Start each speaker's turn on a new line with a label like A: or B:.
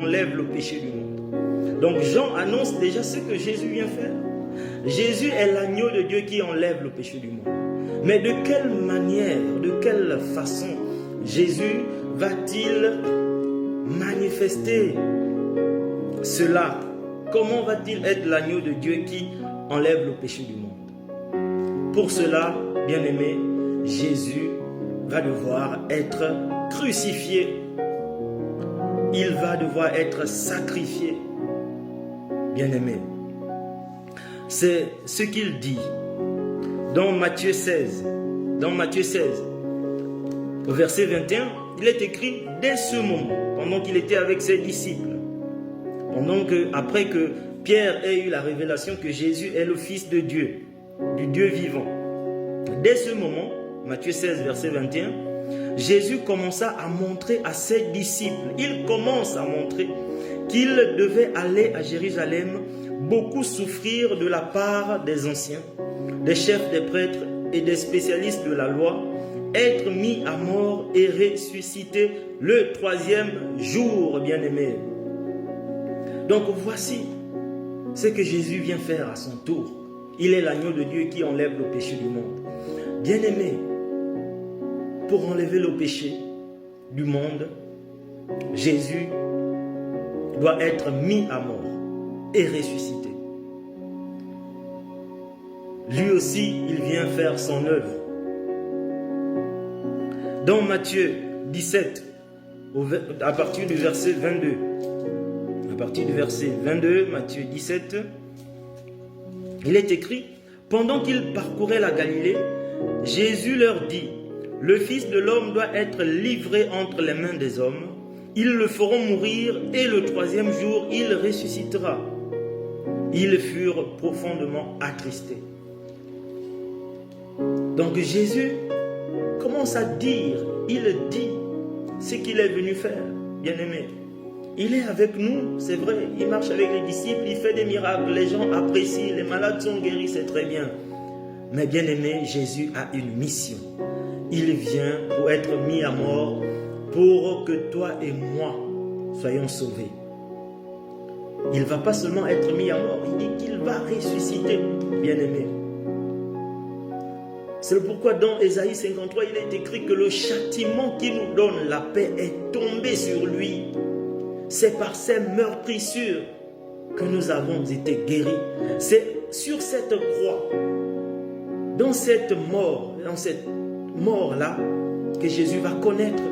A: enlève le péché du monde. Donc Jean annonce déjà ce que Jésus vient faire. Jésus est l'agneau de Dieu qui enlève le péché du monde. Mais de quelle manière, de quelle façon Jésus va-t-il manifester cela? Comment va-t-il être l'agneau de Dieu qui enlève le péché du monde? Pour cela, bien-aimé, Jésus va devoir être crucifié. Il va devoir être sacrifié. Bien-aimé, c'est ce qu'il dit dans Matthieu 16. Dans Matthieu 16, au verset 21, il est écrit dès ce moment, pendant qu'il était avec ses disciples, après que Pierre ait eu la révélation que Jésus est le Fils de Dieu, du Dieu vivant. Dès ce moment, Matthieu 16, verset 21, Jésus commença à montrer à ses disciples, il commence à montrer qu'il devait aller à Jérusalem, beaucoup souffrir de la part des anciens, des chefs des prêtres et des spécialistes de la loi, être mis à mort et ressusciter le troisième jour, bien-aimé. Donc voici ce que Jésus vient faire à son tour. Il est l'agneau de Dieu qui enlève le péché du monde. Bien-aimé, pour enlever le péché du monde, Jésus doit être mis à mort et ressuscité. Lui aussi, il vient faire son œuvre. Dans Matthieu 17, à partir du verset 22, Matthieu 17, il est écrit, pendant qu'ils parcouraient la Galilée, Jésus leur dit, le Fils de l'homme doit être livré entre les mains des hommes, ils le feront mourir et le troisième jour, il ressuscitera. Ils furent profondément attristés. Donc Jésus commence à dire, il dit ce qu'il est venu faire, bien-aimé. Il est avec nous, c'est vrai, il marche avec les disciples, il fait des miracles, les gens apprécient, les malades sont guéris, c'est très bien. Mais bien-aimé, Jésus a une mission. Il vient pour être mis à mort, pour que toi et moi soyons sauvés. Il ne va pas seulement être mis à mort, il dit qu'il va ressusciter, bien-aimé. C'est pourquoi dans Ésaïe 53, il est écrit que le châtiment qui nous donne la paix est tombé sur lui. C'est par ses meurtrissures que nous avons été guéris. C'est sur cette croix, dans cette mort-là, que Jésus va connaître